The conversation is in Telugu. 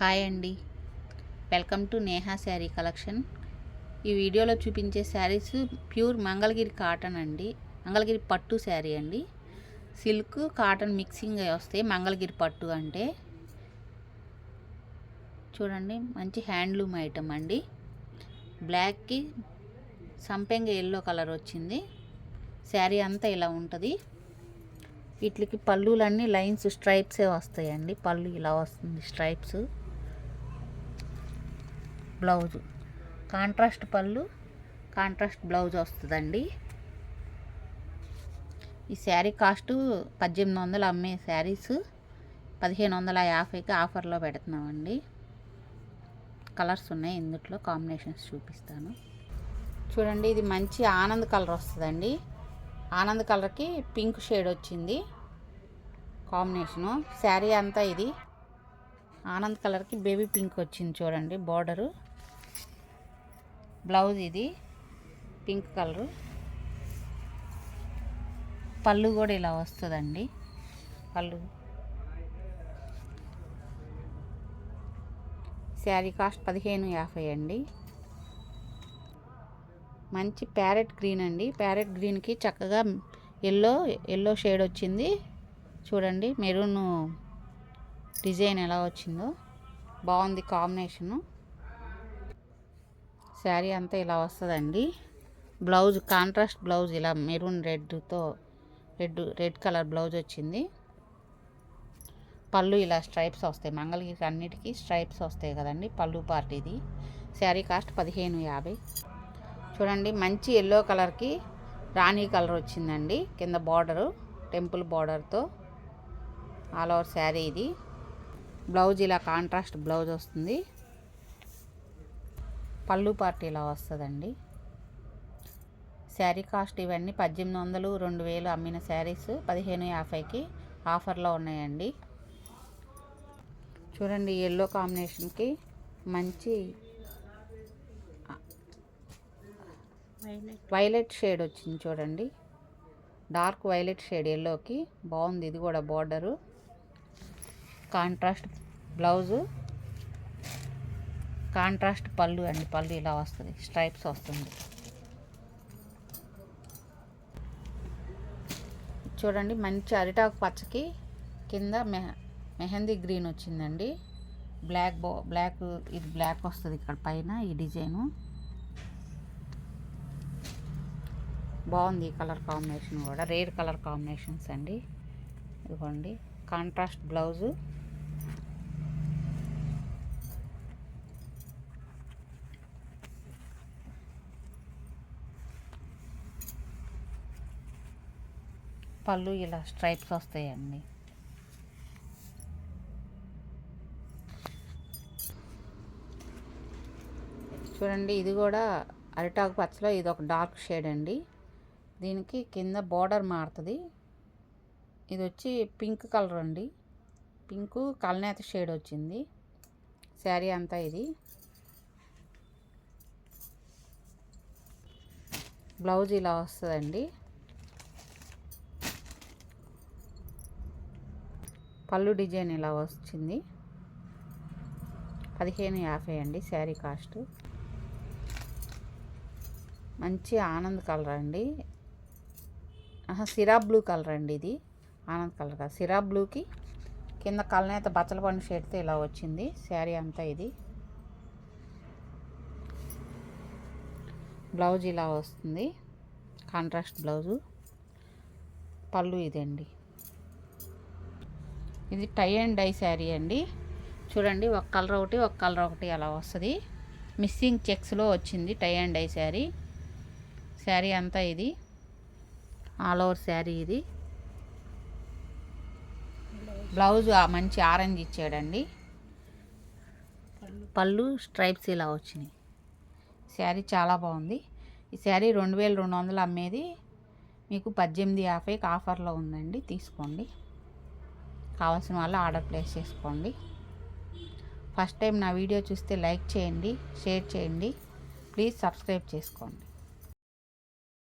హాయ్ అండి, welcome to Neha sari collection. ఈ వీడియోలో చూపించే శారీస్ ప్యూర్ మంగళగిరి కాటన్ అండి. మంగళగిరి పట్టు శారీ అండి. సిల్క్ కాటన్ మిక్సింగ్ వస్తాయి మంగళగిరి పట్టు అంటే. చూడండి, మంచి హ్యాండ్లూమ్ ఐటమ్ అండి. బ్లాక్కి సంపెంగ ఎల్లో కలర్ వచ్చింది. శారీ అంతా ఇలా ఉంటుంది. వీటికి పళ్ళులన్నీ లైన్స్ స్ట్రైప్సే వస్తాయండి. పళ్ళు ఇలా వస్తుంది, స్ట్రైప్స్. బ్లౌజు కాంట్రాస్ట్ పళ్ళు, కాంట్రాస్ట్ బ్లౌజ్ వస్తుందండి. ఈ శారీ కాస్ట్ 1800 అమ్మే శారీస్ 1550కి ఆఫర్లో పెడుతున్నామండి. కలర్స్ ఉన్నాయి, ఇందులో కాంబినేషన్స్ చూపిస్తాను. చూడండి, ఇది మంచి ఆనంద్ కలర్ వస్తుందండి. ఆనంద్ కలర్కి పింక్ షేడ్ వచ్చింది కాంబినేషను. శారీ అంతా ఇది ఆనంద్ కలర్కి బేబీ పింక్ వచ్చింది. చూడండి బార్డరు. బ్లౌజ్ ఇది పింక్ కలరు. పళ్ళు కూడా ఇలా వస్తుందండి. పళ్ళు శారీ కాస్ట్ 1550 అండి. మంచి ప్యారెట్ గ్రీన్ అండి. ప్యారెట్ గ్రీన్కి చక్కగా ఎల్లో షేడ్ వచ్చింది. చూడండి మెరూన్ డిజైన్ ఎలా వచ్చిందో, బాగుంది కాంబినేషను. శారీ అంతా ఇలా వస్తుందండి. బ్లౌజ్ కాంట్రాస్ట్ బ్లౌజ్ ఇలా మెరూన్ రెడ్ కలర్ బ్లౌజ్ వచ్చింది. పళ్ళు ఇలా స్ట్రైప్స్ వస్తాయి. మంగళగిరికి అన్నిటికీ స్ట్రైప్స్ వస్తాయి కదండి. పళ్ళు పార్ట్ ఇది. Saree cost 1550. చూడండి, మంచి ఎల్లో కలర్కి రాణి కలర్ వచ్చిందండి. కింద బార్డరు టెంపుల్ బార్డర్తో ఆల్ ఓవర్ శారీ ఇది. బ్లౌజ్ ఇలా కాంట్రాస్ట్ బ్లౌజ్ వస్తుంది. పళ్ళు పార్ట్ ఇలా వస్తుందండి. శారీ కాస్ట్ ఇవన్నీ 1800, 2000 అమ్మిన శారీస్ 1550కి ఆఫర్లో ఉన్నాయండి. చూడండి, ఎల్లో కాంబినేషన్కి మంచి వైలెట్ షేడ్ వచ్చింది. చూడండి, డార్క్ వైలెట్ షేడ్ ఎల్లోకి బాగుంది. ఇది కూడా బార్డరు కాంట్రాస్ట్ బ్లౌజు, కాంట్రాస్ట్ పళ్ళు అండి. పళ్ళు ఇలా వస్తుంది, స్ట్రైప్స్ వస్తుంది. చూడండి, మంచి అరిటాకు పచ్చకి కింద మెహందీ గ్రీన్ వచ్చిందండి. బ్లాక్ ఇది బ్లాక్ వస్తుంది ఇక్కడ పైన. ఈ డిజైను బాగుంది. ఈ కలర్ కాంబినేషన్ కూడా రేర్ కలర్ కాంబినేషన్స్ అండి. ఇదిగోండి కాంట్రాస్ట్ బ్లౌజు, పళ్ళు ఇలా స్ట్రైప్స్ వస్తాయండి. చూడండి, ఇది కూడా అరిటాకు పచ్చలో ఇది ఒక డార్క్ షేడ్ అండి. దీనికి కింద బార్డర్ మారుతుంది. ఇది వచ్చి పింక్ కలర్ అండి. పింక్ కల్నేత షేడ్ వచ్చింది. శారీ అంతా ఇది. బ్లౌజ్ ఇలా వస్తుందండి. పళ్ళు డిజైన్ ఇలా వచ్చింది. 1550 అండి శారీ కాస్ట్. మంచి ఆనంద్ కలర్ అండి. సిరా బ్లూ కలర్ అండి. ఇది ఆనంద్ కలర్ కాదు, సిరా బ్లూకి కింద కల్నేత బచ్చల పండు షేడ్తో ఇలా వచ్చింది. శారీ అంతా ఇది. బ్లౌజ్ ఇలా వస్తుంది, కాంట్రాస్ట్ బ్లౌజు. పళ్ళు ఇదండి. ఇది టై అండ్ డై శారీ అండి. చూడండి, ఒక కలర్ ఒకటి అలా వస్తుంది. మిస్సింగ్ చెక్స్లో వచ్చింది tie and dye saree. Saree అంతా ఇది ఆల్ ఓవర్ శారీ ఇది. బ్లౌజ్ మంచి ఆరెంజ్ ఇచ్చాడండి. పళ్ళు స్ట్రైప్స్ ఇలా వచ్చినాయి. శారీ చాలా బాగుంది. ఈ శారీ 2200 అమ్మేది మీకు 1850కి ఆఫర్లో ఉందండి. తీసుకోండి. కావాల్సిన వాళ్ళు ఆర్డర్ ప్లేస్ చేసుకోండి. ఫస్ట్ టైం నా వీడియో చూస్తే లైక్ చేయండి, షేర్ చేయండి, ప్లీజ్ సబ్స్క్రైబ్ చేసుకోండి.